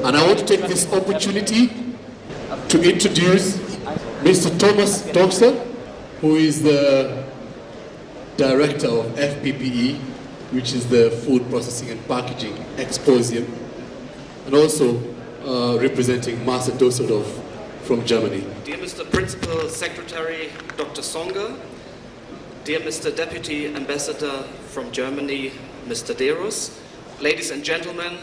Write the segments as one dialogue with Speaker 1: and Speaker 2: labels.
Speaker 1: And I want to take this opportunity to introduce Mr. Thomas Thompson, who is the director of Fppe, which is the Food Processing and Packaging Exposyum, and also representing Master Dusseldorf from Germany.
Speaker 2: Dear Mr. Principal Secretary Dr. Songer, dear Mr. Deputy Ambassador from Germany, Mr. Deros, ladies and gentlemen,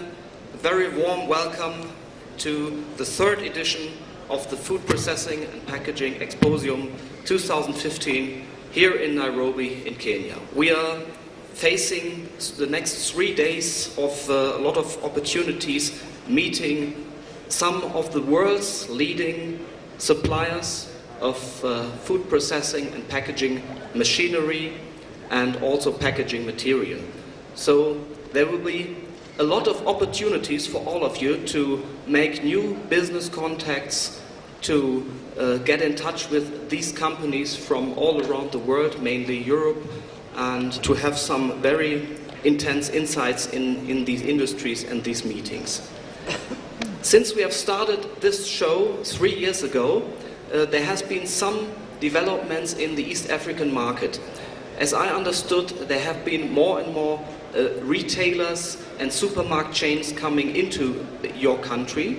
Speaker 2: a very warm welcome to the third edition of the Food Processing and Packaging Exposyum 2015 here in Nairobi in Kenya. We are facing the next 3 days of a lot of opportunities, meeting some of the world's leading suppliers of food processing and packaging machinery and also packaging material. So there will be a lot of opportunities for all of you to make new business contacts, to get in touch with these companies from all around the world, mainly Europe, and to have some very intense insights in these industries and these meetings. Since we have started this show 3 years ago, there has been some developments in the East African market. As I understood, there have been more and more retailers and supermarket chains coming into your country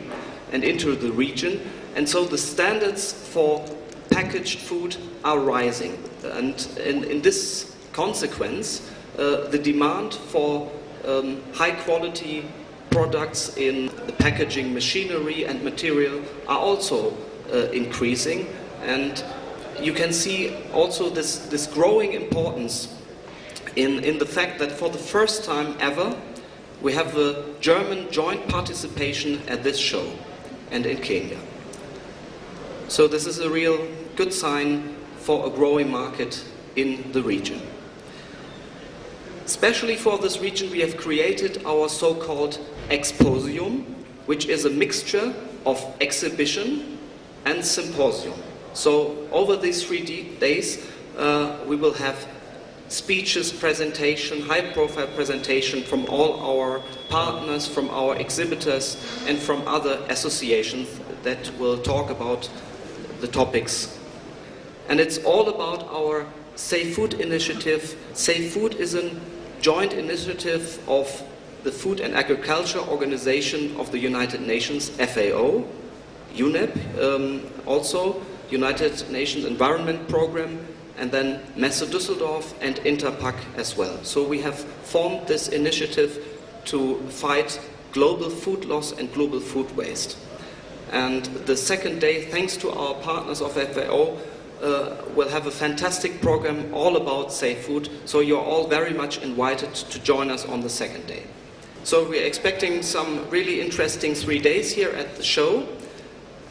Speaker 2: and into the region, and so the standards for packaged food are rising. And in this consequence, the demand for high quality products in the packaging machinery and material are also increasing, and you can see also this growing importance in the fact that for the first time ever we have a German joint participation at this show and in Kenya. So this is a real good sign for a growing market in the region. Especially for this region we have created our so-called Exposyum, which is a mixture of exhibition and symposium. So over these 3 days we will have speeches, presentation, high-profile presentation from all our partners, from our exhibitors and from other associations that will talk about the topics. And it's all about our Safe Food initiative. Safe Food is a joint initiative of the Food and Agriculture Organization of the United Nations, FAO, UNEP, also United Nations Environment Program, and then Messe Düsseldorf and Interpack as well. So we have formed this initiative to fight global food loss and global food waste. And the second day, thanks to our partners of FAO, we'll have a fantastic program all about safe food, so you're all very much invited to join us on the second day. So we're expecting some really interesting 3 days here at the show.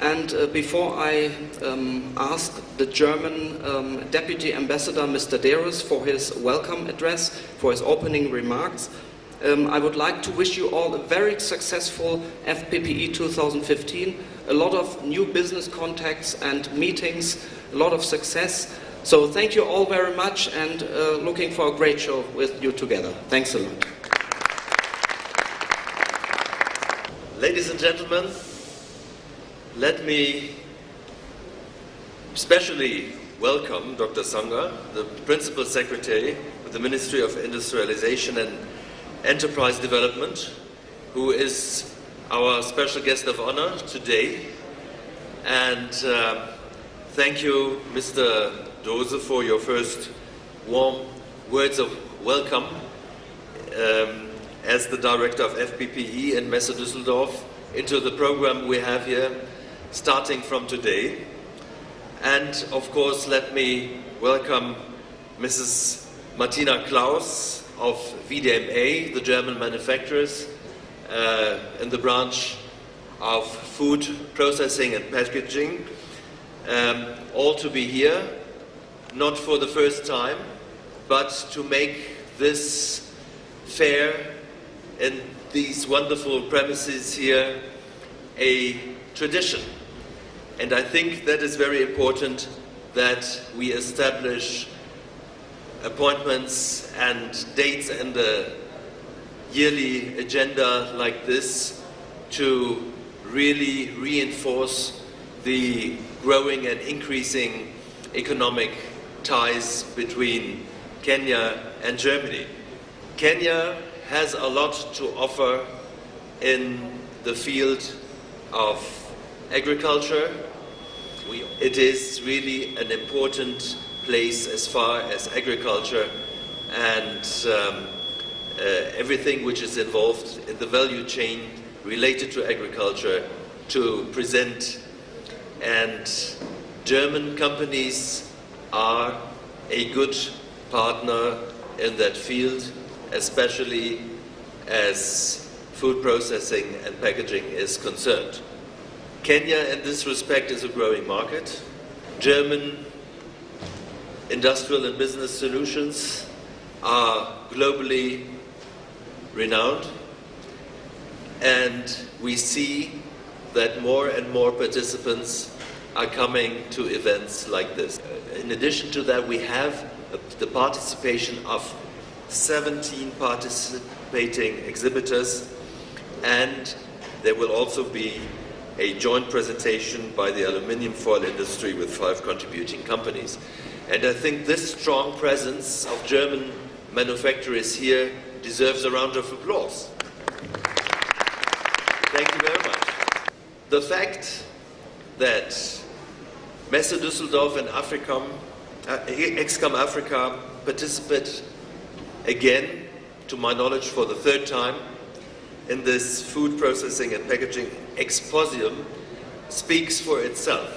Speaker 2: And before I ask the German Deputy Ambassador, Mr. Deros, for his welcome address, for his opening remarks, I would like to wish you all a very successful Fppe 2015, a lot of new business contacts and meetings, a lot of success. So thank you all very much, and looking for a great show with you together. Thanks a lot.
Speaker 3: Ladies and gentlemen, let me especially welcome Dr. Songer, the Principal Secretary of the Ministry of Industrialization and Enterprise Development, who is our special guest of honor today. And thank you, Mr. Dose, for your first warm words of welcome as the Director of Fppe and Messe Düsseldorf into the program we have here starting from today. And of course, let me welcome Mrs. Martina Klaus of VDMA, the German manufacturers in the branch of food processing and packaging, all to be here, not for the first time, but to make this fair in these wonderful premises here a tradition. And I think that is very important, that we establish appointments and dates in the yearly agenda like this to really reinforce the growing and increasing economic ties between Kenya and Germany. Kenya has a lot to offer in the field of agriculture. It is really an important place as far as agriculture and everything which is involved in the value chain related to agriculture to present. And German companies are a good partner in that field, especially as food processing and packaging is concerned. Kenya, in this respect, is a growing market. German industrial and business solutions are globally renowned, and we see that more and more participants are coming to events like this. In addition to that, we have the participation of 17 participating exhibitors, and there will also be a joint presentation by the aluminium foil industry with 5 contributing companies. And I think this strong presence of German manufacturers here deserves a round of applause. Thank you very much. The fact that Messe Düsseldorf and Excom Africa participate again, to my knowledge for the 3rd time, in this food processing and packaging Exposyum speaks for itself.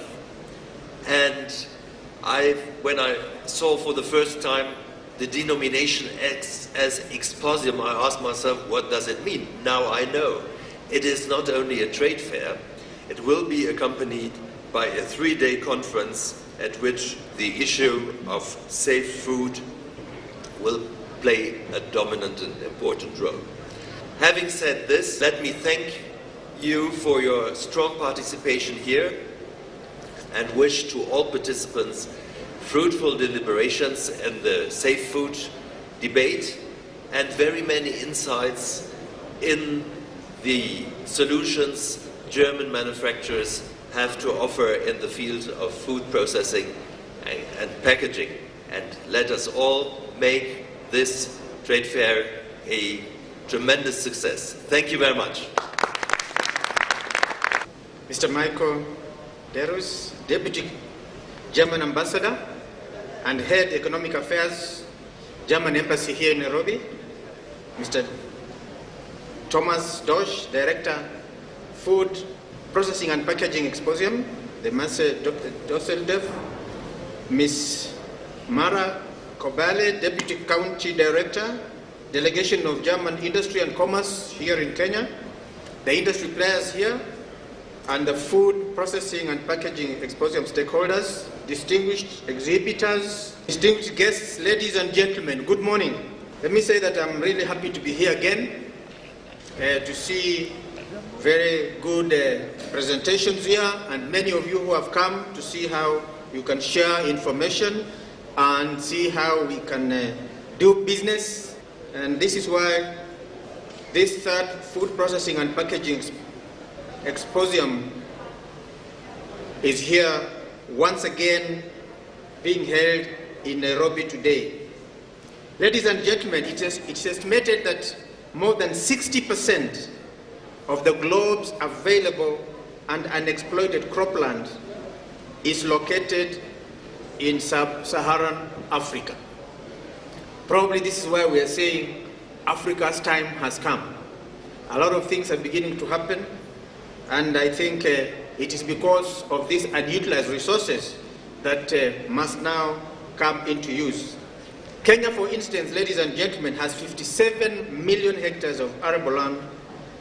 Speaker 3: And when I saw for the first time the denomination as Exposyum, I asked myself, what does it mean? Now I know. It is not only a trade fair, it will be accompanied by a 3-day conference at which the issue of safe food will play a dominant and important role. Having said this, let me thank you for your strong participation here and wish to all participants fruitful deliberations in the safe food debate and very many insights in the solutions German manufacturers have to offer in the field of food processing and packaging. And let us all make this trade fair a tremendous success. Thank you very much.
Speaker 4: Mr. Michael Derus, Deputy German Ambassador and Head Economic Affairs, German Embassy here in Nairobi. Mr. Thomas Dosch, Director, Food Processing and Packaging Exposyum, the Messe Düsseldorf. Ms. Mara Kobale, Deputy County Director, Delegation of German Industry and Commerce here in Kenya, the industry players here, and the Food Processing and Packaging Exposyum stakeholders, distinguished exhibitors, distinguished guests, ladies and gentlemen, good morning. Let me say that I'm really happy to be here again to see very good presentations here, and many of you who have come to see how you can share information and see how we can do business. And this is why this 3rd Food Processing and Packaging Exposyum is here once again being held in Nairobi today. Ladies and gentlemen, it's estimated that more than 60% of the globe's available and unexploited cropland is located in sub-Saharan Africa. Probably this is why we are saying Africa's time has come. A lot of things are beginning to happen, and I think it is because of these unutilized resources that must now come into use. Kenya, for instance, ladies and gentlemen, has 57 million hectares of arable land,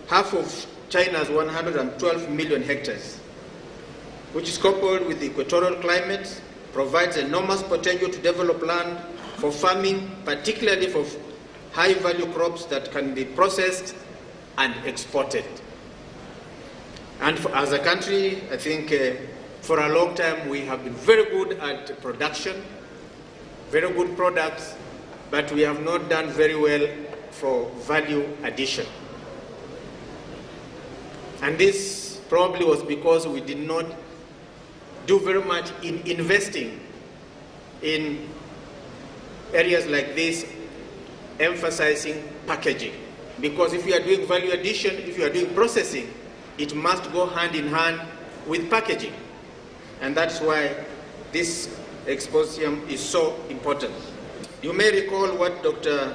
Speaker 4: half of China's 112 million hectares, which is coupled with the equatorial climate, provides enormous potential to develop land for farming, particularly for high-value crops that can be processed and exported. And as a country, I think for a long time we have been very good at production, very good products, but we have not done very well for value addition. And this probably was because we did not do very much in investing in areas like this, emphasizing packaging. Because if you are doing value addition, if you are doing processing, it must go hand in hand with packaging. And that's why this Exposyum is so important. You may recall what Dr.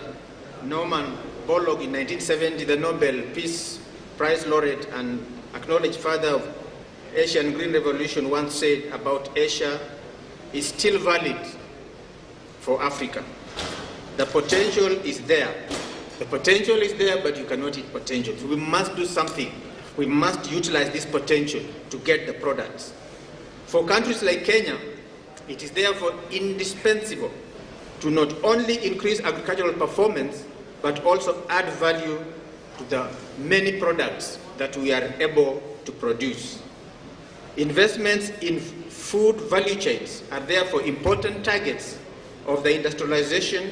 Speaker 4: Norman Borlaug in 1970, the Nobel Peace Prize laureate and acknowledged father of Asian Green Revolution, once said about Asia is still valid for Africa. The potential is there. The potential is there, but you cannot eat potential. So we must do something. We must utilize this potential to get the products. For countries like Kenya, it is therefore indispensable to not only increase agricultural performance, but also add value to the many products that we are able to produce. Investments in food value chains are therefore important targets of the industrialization,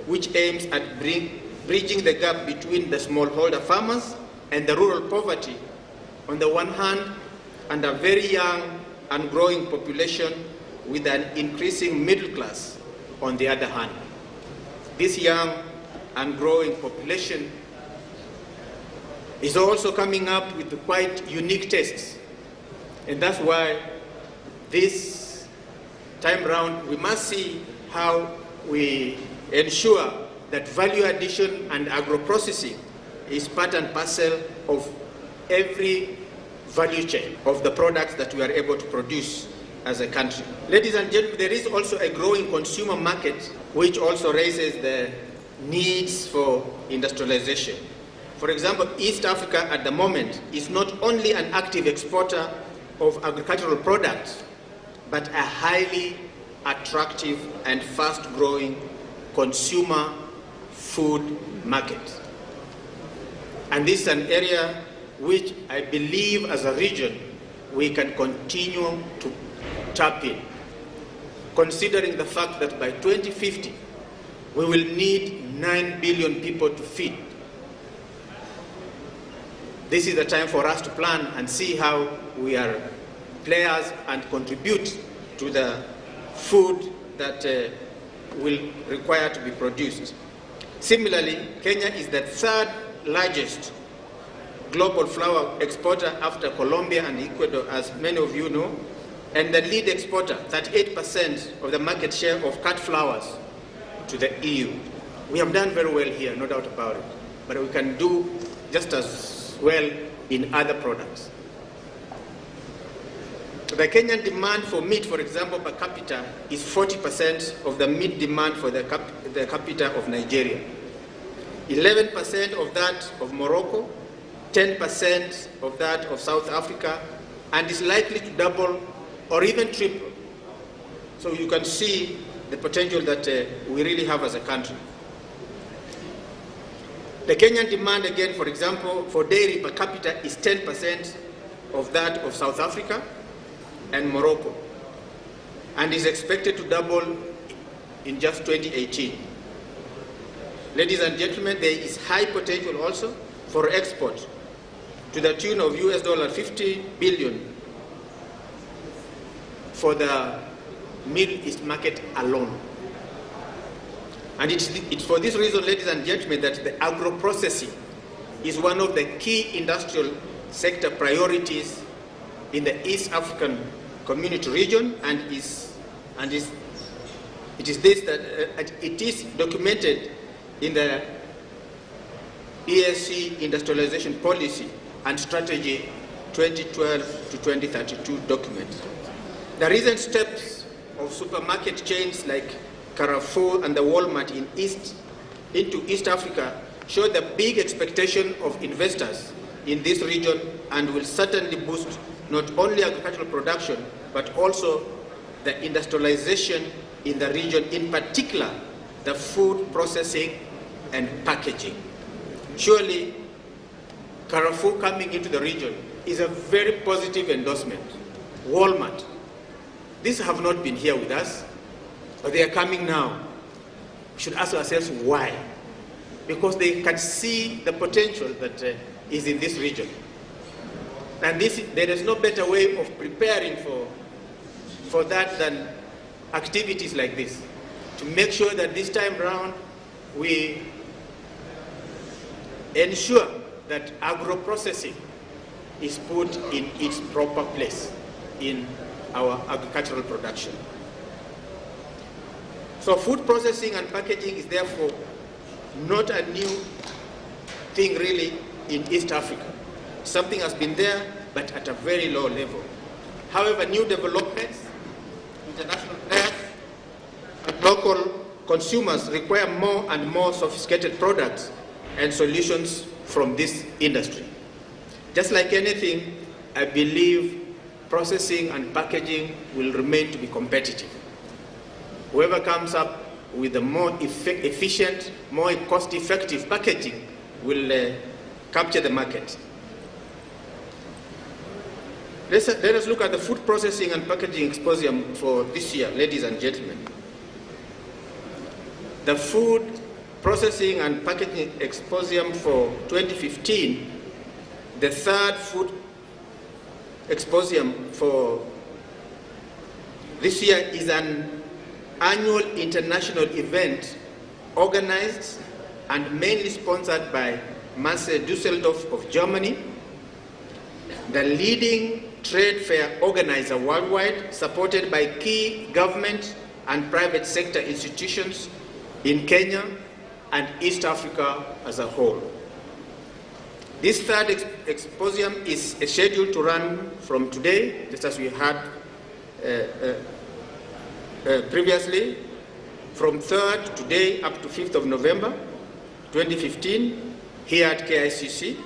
Speaker 4: which aims at bridging the gap between the smallholder farmers and the rural poverty on the one hand, and a very young and growing population with an increasing middle class on the other hand. This young and growing population is also coming up with quite unique tastes. And that's why this time round we must see how we ensure that value addition and agro-processing is part and parcel of every value chain of the products that we are able to produce as a country. Ladies and gentlemen, there is also a growing consumer market which also raises the needs for industrialization. For example, East Africa at the moment is not only an active exporter of agricultural products, but a highly attractive and fast-growing consumer food market. And this is an area which I believe as a region we can continue to tap in, considering the fact that by 2050 we will need 9 billion people to feed. This is the time for us to plan and see how we are players and contribute to the food that will require to be produced. Similarly, Kenya is the third largest global flour exporter after Colombia and Ecuador, as many of you know, and the lead exporter, 38% of the market share of cut flours to the EU. We have done very well here, no doubt about it, but we can do just as well in other products. The Kenyan demand for meat, for example, per capita is 40% of the meat demand for the capita of Nigeria, 11% of that of Morocco, 10% of that of South Africa, and is likely to double or even triple. So you can see the potential that we really have as a country. The Kenyan demand, again, for example, for dairy per capita is 10% of that of South Africa and Morocco, and is expected to double in just 2018. Ladies and gentlemen, there is high potential also for export to the tune of US $50 billion for the Middle East market alone. And it's for this reason, ladies and gentlemen, that the agro-processing is one of the key industrial sector priorities in the East African Community region, and it is documented in the ESC Industrialization Policy and Strategy 2012 to 2032 document. The recent steps of supermarket chains like Carrefour and the Walmart into East Africa show the big expectation of investors in this region and will certainly boost not only agricultural production, but also the industrialization in the region, in particular the food processing and packaging. Surely, Carrefour coming into the region is a very positive endorsement. Walmart, these have not been here with us, but they are coming now. We should ask ourselves why. Because they can see the potential that is in this region. And there is no better way of preparing for that than activities like this, to make sure that this time round we ensure that agro-processing is put in its proper place in our agricultural production. So food processing and packaging is therefore not a new thing really in East Africa. Something has been there, but at a very low level. However, new developments, international players, and local consumers require more and more sophisticated products and solutions from this industry. Just like anything, I believe processing and packaging will remain to be competitive. Whoever comes up with a more efficient, more cost-effective packaging will capture the market. Let us look at the food processing and packaging exposium for this year, ladies and gentlemen. The food processing and packaging exposium for 2015, the third food exposium for this year, is an annual international event organized and mainly sponsored by Messe Düsseldorf of Germany, the leading trade fair organizer worldwide, supported by key government and private sector institutions in Kenya and East Africa as a whole. This third exposium is scheduled to run from today, just as we had previously, from 3rd today up to 5th of November 2015 here at KICC.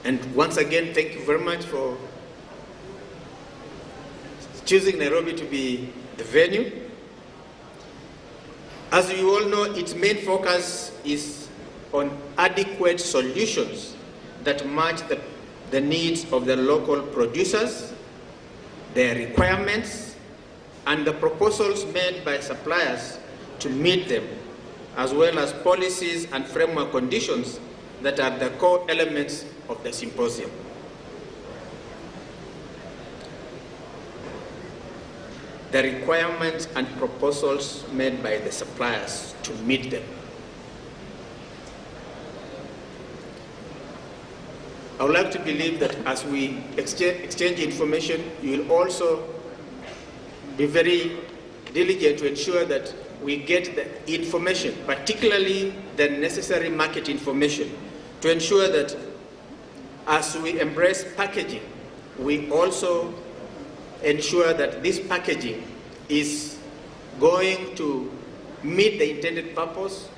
Speaker 4: And once again, thank you very much for choosing Nairobi to be the venue. As you all know, its main focus is on adequate solutions that match the needs of the local producers, their requirements, and the proposals made by suppliers to meet them, as well as policies and framework conditions that are the core elements of the symposium. The requirements and proposals made by the suppliers to meet them. I would like to believe that as we exchange information, you will also be very diligent to ensure that we get the information, particularly the necessary market information, to ensure that as we embrace packaging, we also ensure that this packaging is going to meet the intended purpose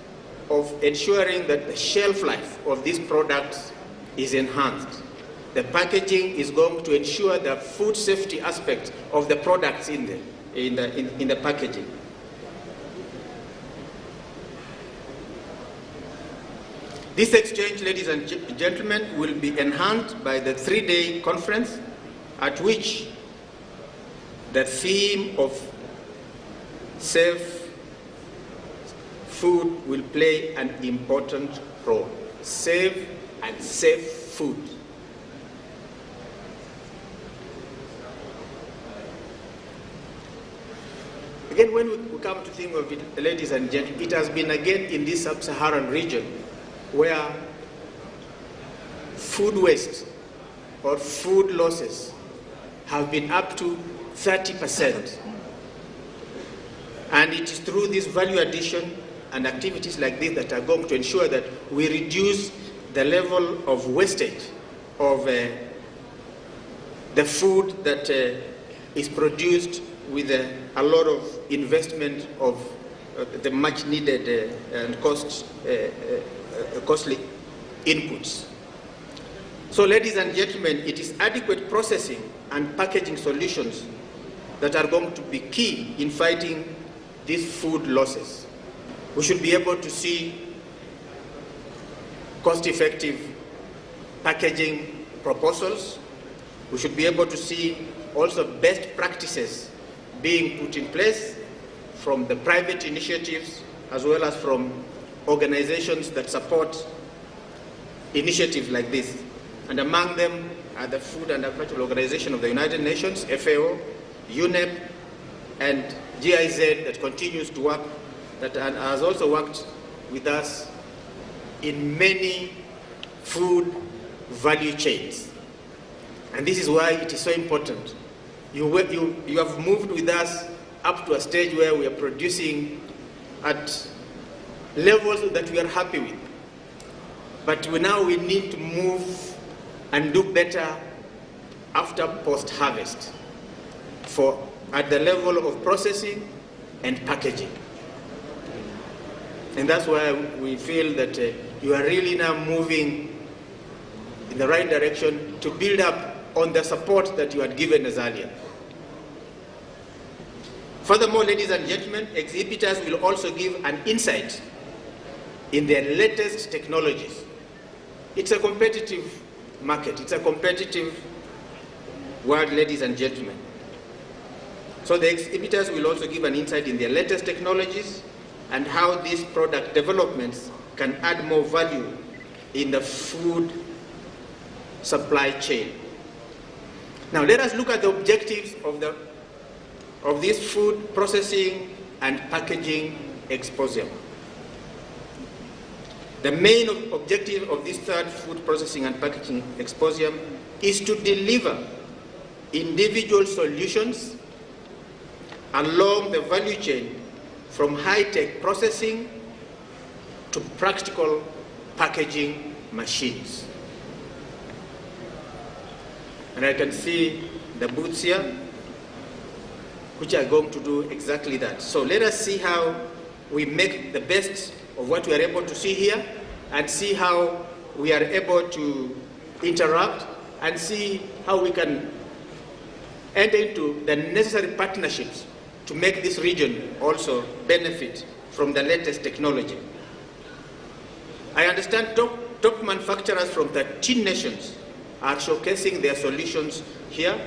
Speaker 4: of ensuring that the shelf life of these products is enhanced. The packaging is going to ensure the food safety aspect of the products in the packaging. This exchange, ladies and gentlemen, will be enhanced by the 3-day conference at which the theme of safe food will play an important role. Safe and safe food. Again, when we come to think of it, ladies and gentlemen, it has been again in this sub-Saharan region where food waste or food losses have been up to 30%. And it is through this value addition and activities like this that are going to ensure that we reduce the level of wastage of the food that is produced with a lot of investment of the much needed and costly inputs. So, ladies and gentlemen, it is adequate processing and packaging solutions that are going to be key in fighting these food losses. We should be able to see cost-effective packaging proposals. We should be able to see also best practices being put in place from the private initiatives as well as from organizations that support initiatives like this. and among them are the Food and Agricultural Organization of the United Nations, FAO, UNEP, and GIZ that continues to work, that has also worked with us in many food value chains. And this is why it is so important. You have moved with us up to a stage where we are producing at levels that we are happy with. But now we need to move and do better after post-harvest at the level of processing and packaging. And that's why we feel that you are really now moving in the right direction to build up on the support that you had given us earlier. Furthermore, ladies and gentlemen, exhibitors will also give an insight in their latest technologies. It's a competitive market. It's a competitive world, ladies and gentlemen. So the exhibitors will also give an insight in their latest technologies and how these product developments can add more value in the food supply chain. Now let us look at the objectives of this food processing and packaging exposium. The main objective of this third food processing and packaging exposium is to deliver individual solutions along the value chain from high-tech processing to practical packaging machines. And I can see the booths here, which are going to do exactly that. So let us see how we make the best of what we are able to see here, and see how we are able to interact, and see how we can enter into the necessary partnerships to make this region also benefit from the latest technology. I understand top manufacturers from 13 nations are showcasing their solutions here.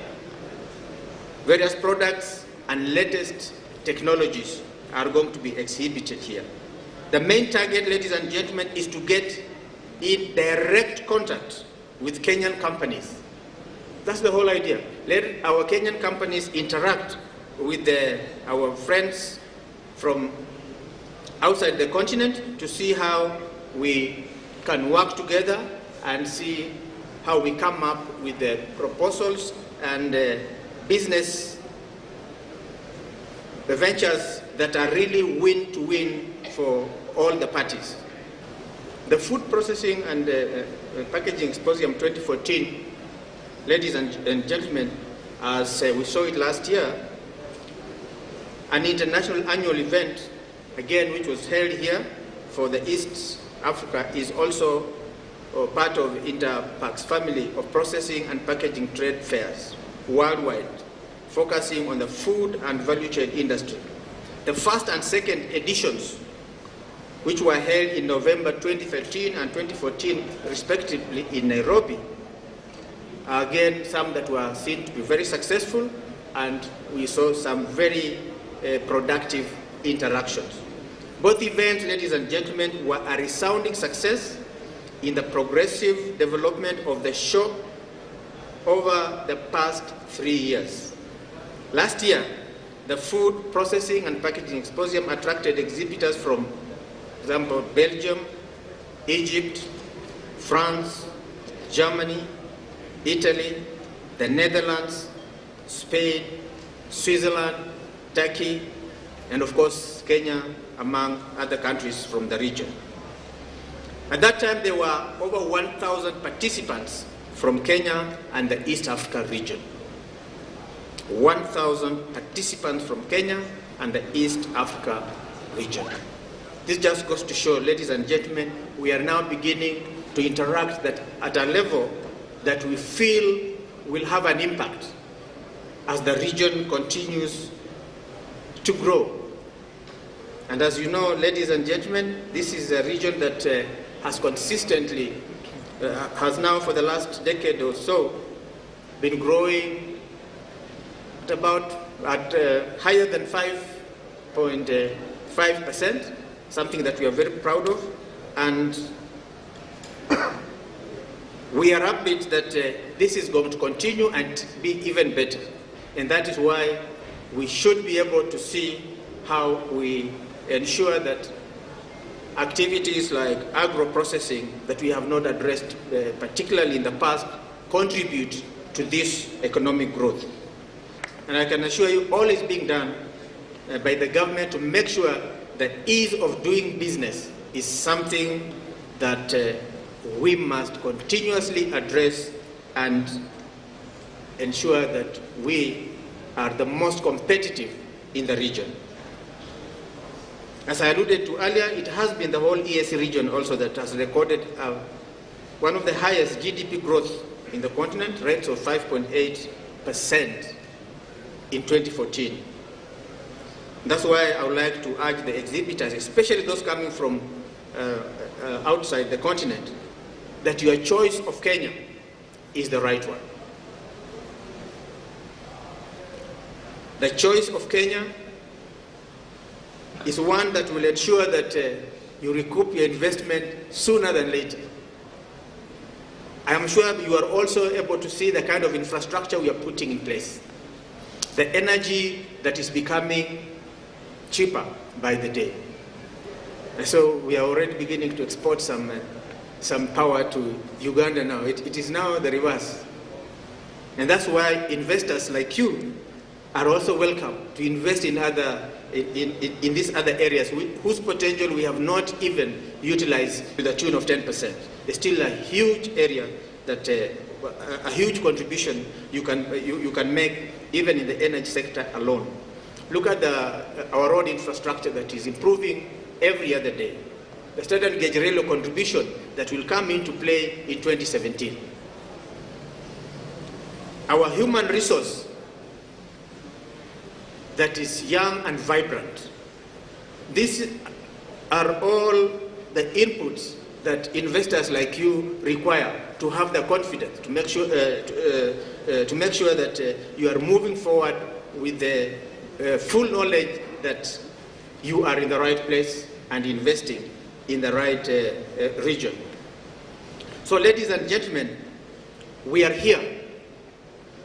Speaker 4: Various products and latest technologies are going to be exhibited here. The main target, ladies and gentlemen, is to get in direct contact with Kenyan companies. That's the whole idea. Let our Kenyan companies interact with our friends from outside the continent to see how we can work together and see how we come up with the proposals and business ventures that are really win-to-win for all the parties. The Food Processing and Packaging Exposium 2014, ladies and gentlemen, as we saw it last year, an international annual event, again, which was held here for the East Africa, is also part of Interpac's family of processing and packaging trade fairs worldwide, focusing on the food and value chain industry. The first and second editions, which were held in November 2013 and 2014, respectively, in Nairobi, are again some that were seen to be very successful, and we saw some very productive interactions. Both events, ladies and gentlemen, were a resounding success in the progressive development of the show over the past 3 years. Last year, the Food Processing and Packaging Exposium attracted exhibitors from, for example, Belgium, Egypt, France, Germany, Italy, the Netherlands, Spain, Switzerland, Turkey, and of course Kenya, among other countries from the region. At that time, there were over 1,000 participants from Kenya and the East Africa region. 1,000 participants from Kenya and the East Africa region. This just goes to show, ladies and gentlemen, we are now beginning to interact at a level that we feel will have an impact as the region continues to grow. And as you know, ladies and gentlemen, this is a region that has consistently, has now for the last decade or so, been growing at higher than 5.5%, something that we are very proud of. And We are upbeat that this is going to continue and be even better. And that is why we should be able to see how we ensure that activities like agro-processing that we have not addressed, particularly in the past, contribute to this economic growth. And I can assure you all is being done by the government to make sure that ease of doing business is something that we must continuously address and ensure that we are the most competitive in the region. As I alluded to earlier, it has been the whole EAC region also that has recorded one of the highest GDP growth in the continent, rates of 5.8% in 2014. That's why I would like to urge the exhibitors, especially those coming from outside the continent, that your choice of Kenya is the right one. The choice of Kenya is one that will ensure that you recoup your investment sooner than later. I am sure you are also able to see the kind of infrastructure we are putting in place. The energy that is becoming cheaper by the day. And so we are already beginning to export some power to Uganda now. It is now the reverse. And that's why investors like you are also welcome to invest in these other areas whose potential we have not even utilized to the tune of 10%. There's still a huge area that a huge contribution you can make even in the energy sector alone. Look at our road infrastructure that is improving every other day. The standard gauge railway contribution that will come into play in 2017. Our human resource that is young and vibrant. These are all the inputs that investors like you require to have the confidence to make sure that you are moving forward with the full knowledge that you are in the right place and investing in the right region. So, ladies and gentlemen, we are here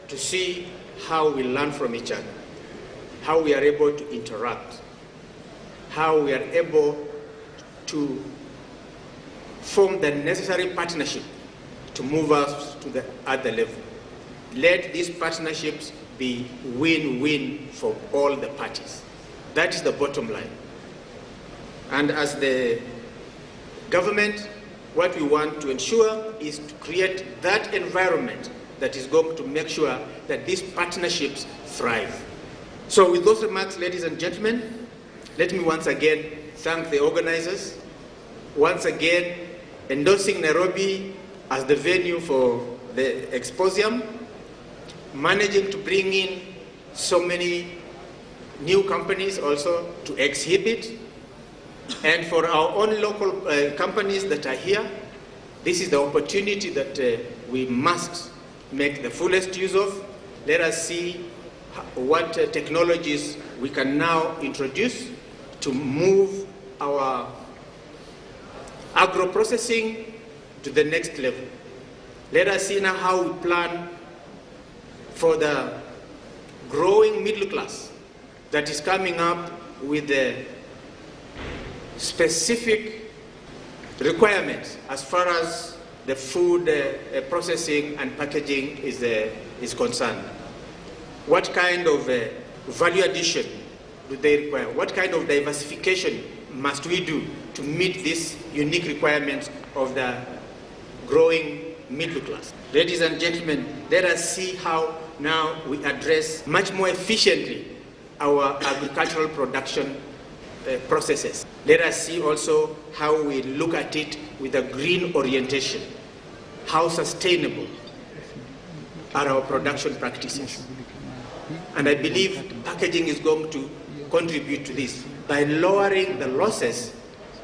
Speaker 4: to see how we learn from each other, how we are able to interact, how we are able to form the necessary partnership to move us to the other level. Let these partnerships be win-win for all the parties. That is the bottom line. And as the government, what we want to ensure is to create that environment that is going to make sure that these partnerships thrive. So with those remarks, ladies and gentlemen, let me once again thank the organizers, once again endorsing Nairobi as the venue for the Exposyum, managing to bring in so many new companies also to exhibit, and for our own local companies that are here, this is the opportunity that we must make the fullest use of. Let us see what technologies we can now introduce to move our agro-processing to the next level. Let us see now how we plan for the growing middle class that is coming up with the specific requirements as far as the food processing and packaging is concerned. What kind of value addition do they require? What kind of diversification must we do to meet these unique requirements of the growing middle class? Ladies and gentlemen, let us see how now we address much more efficiently our agricultural production processes. Let us see also how we look at it with a green orientation. How sustainable are our production practices? And I believe packaging is going to contribute to this. By lowering the losses,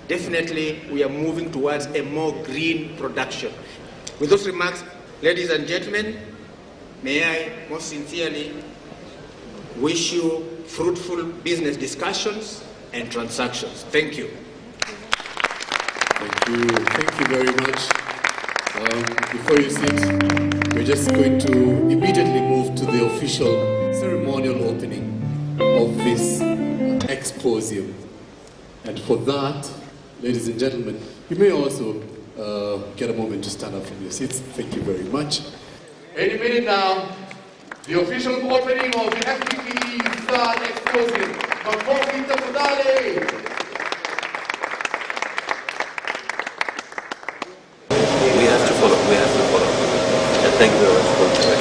Speaker 4: definitely we are moving towards a more green production. With those remarks, ladies and gentlemen, may I most sincerely wish you fruitful business discussions and transactions. Thank you.
Speaker 1: Thank you. Thank you very much. Before you sit, we're just going to immediately move to the official ceremonial opening of this Exposyum. And for that, ladies and gentlemen, you may also get a moment to stand up from your seats. Thank you very much. Any minute now, the official opening of the FPPE Third Exposyum. Makofi tafadhali!
Speaker 3: We have to follow. And thank you very much for what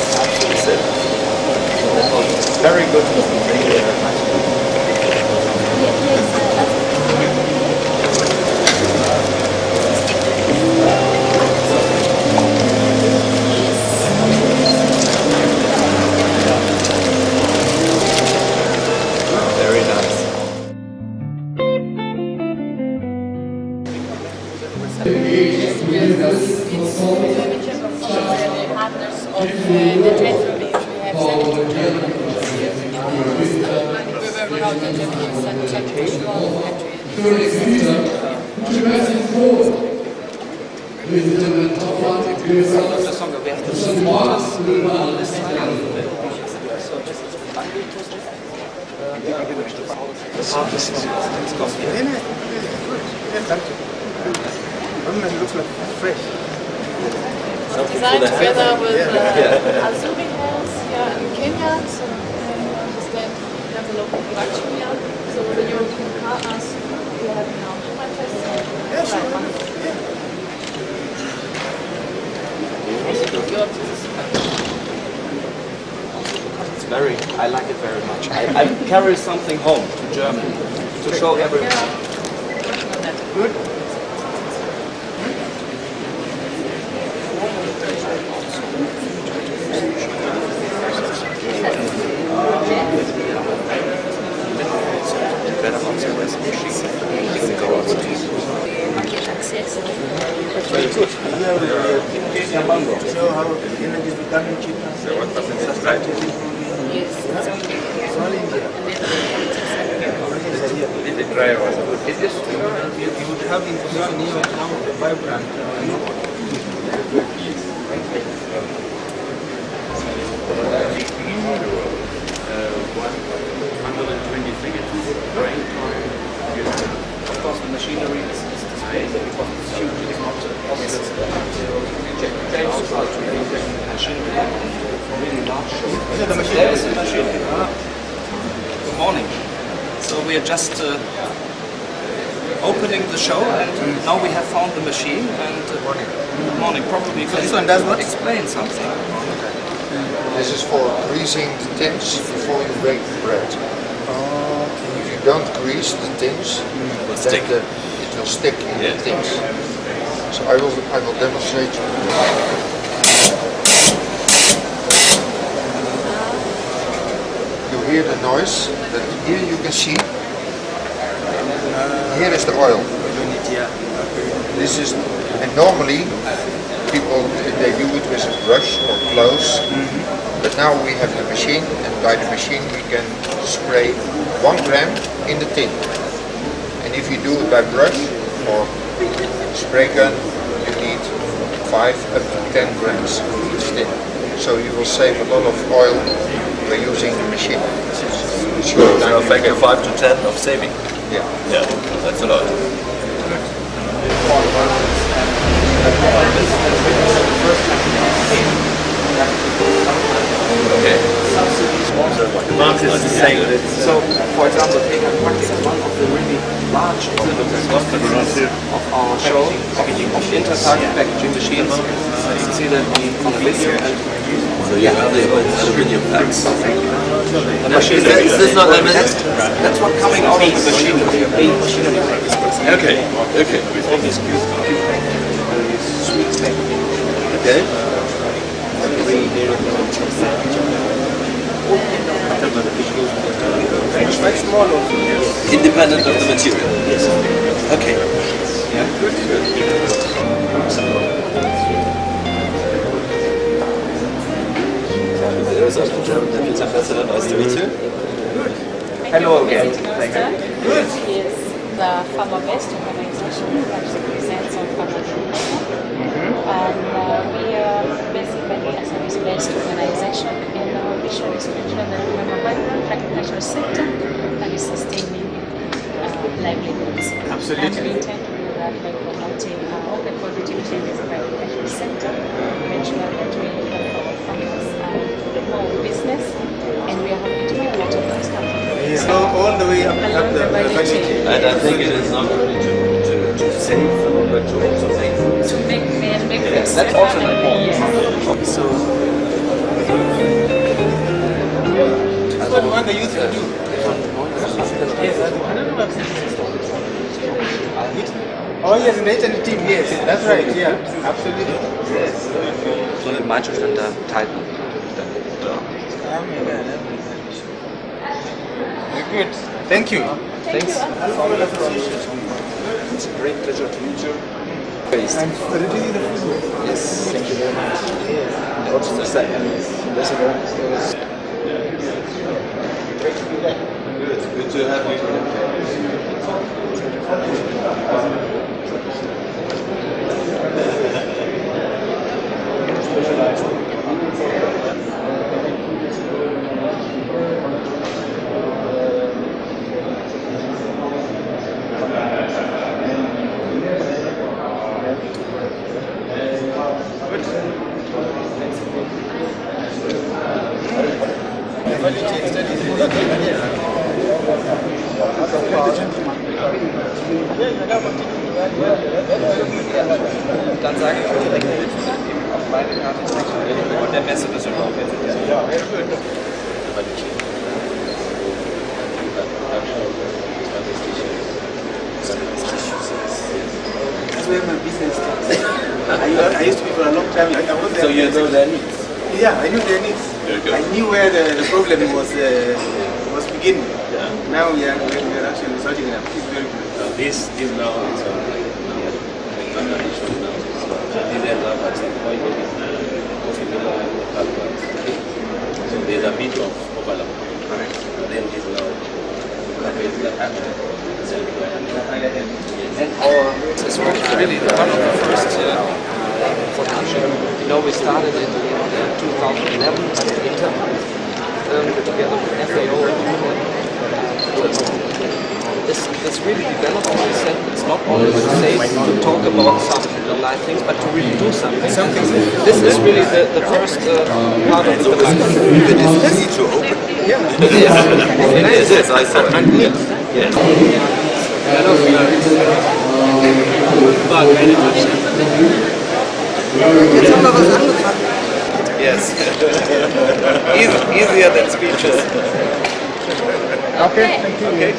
Speaker 3: you said.
Speaker 4: Very good. Thank you very much.
Speaker 3: Very nice.
Speaker 4: Looks like fresh.
Speaker 5: Designed together with Azubi House here in Kenya, so I understand we have a local production here. So with the European partners, we are having now my tests.
Speaker 4: Yeah, sure.
Speaker 2: It's very, I like it very much. I carry something home to Germany to show everyone.
Speaker 4: Good.
Speaker 2: Very good.
Speaker 4: So how energy is becoming cheaper? So what percentage right?
Speaker 5: Yes, it's okay.
Speaker 4: It's all India.
Speaker 3: The dryer was good.
Speaker 4: It is you would have information even now the vibrant.
Speaker 2: Of course, the machinery is displayed because it's huge. It's not possible to change the machinery for really large shows. There is a machine. Good morning. So we are just opening the show, and now we have found the machine. And good morning. Probably
Speaker 4: This one does what?
Speaker 2: Explain something.
Speaker 6: This is for greasing the tins before you bake the bread. If you don't grease the tins, then it will stick in the tins. So I will demonstrate you. You hear the noise, but here you can see. Here is the oil. This is, and normally people they do it with a brush or clothes. But now we have the machine, and by the machine we can spray 1 gram in the tin. And if you do it by brush or spray gun, you need 5 up to 10 grams of each tin. So you will save a lot of oil by using the machine.
Speaker 3: Sure, so a factor 5 to 10 of saving.
Speaker 6: Yeah.
Speaker 3: Yeah, that's a lot. Okay. The market is the same.
Speaker 2: So, for example, take a practice one of the really large exhibitors of our show of Intertag packaging machines. You see that on the video.
Speaker 3: So you have the aluminum packs.
Speaker 2: The machine
Speaker 3: Is this not limited?
Speaker 2: That's what coming out of the machine.
Speaker 3: Okay, okay. Okay. Independent of the material. Yes. Okay. Yeah. Good. There's a German deputy ambassador. Nice to meet you.
Speaker 2: Hello again.
Speaker 5: Thank you. Good. He is the Fppe organization that represents on Fppe.
Speaker 7: And we are basically a service-based organization, and our vision is to ensure that we have a vibrant agricultural sector that is sustaining livelihoods.
Speaker 4: Absolutely.
Speaker 7: And we intend to do that by promoting all the positivity in the agricultural sector, to ensure that we help our farmers do more business, and we are happy to be part of that stuff.
Speaker 4: So all the way up the value chain.
Speaker 3: And I think it is not only to save, but to also make.
Speaker 7: To make things
Speaker 3: That's also important.
Speaker 7: Yes.
Speaker 4: So, what do the youth will do? Yes, I don't know. Oh yes, in the internet team, yes, that's right, yeah, absolutely. Yes.
Speaker 8: So eine Gemeinschaft dann da teilt man.
Speaker 4: Very good. Thank you.
Speaker 7: Thanks.
Speaker 8: It's a great pleasure to meet you.
Speaker 4: And for reading the food.
Speaker 8: Yes, thank you very much. And also the second ambassador.
Speaker 3: Good to have you.
Speaker 8: Dann sage ich auch direkt auf meine Karte und der Messe das überhaupt jetzt. Ja, very good.
Speaker 4: That's where my business starts. I used to be for a long time. I was there.
Speaker 8: So you know their needs?
Speaker 4: Yeah, I knew their needs. I knew where the problem was beginning.
Speaker 8: Yeah.
Speaker 4: Now we are actually resulting in a very good.
Speaker 8: This now is so there's a bit of overlap. Then is now and our it's really one of the first production. You know, we started in 2011 as an intern together with FAO. This really developed mindset. It's not only to say to talk about some light things, but to really do something. This is really the first part of the development.
Speaker 3: It is easy to open.
Speaker 8: Yeah.
Speaker 3: Yes, I saw it. Yes. Yes. Easier than speeches.
Speaker 4: Okay, thank you.
Speaker 3: Okay.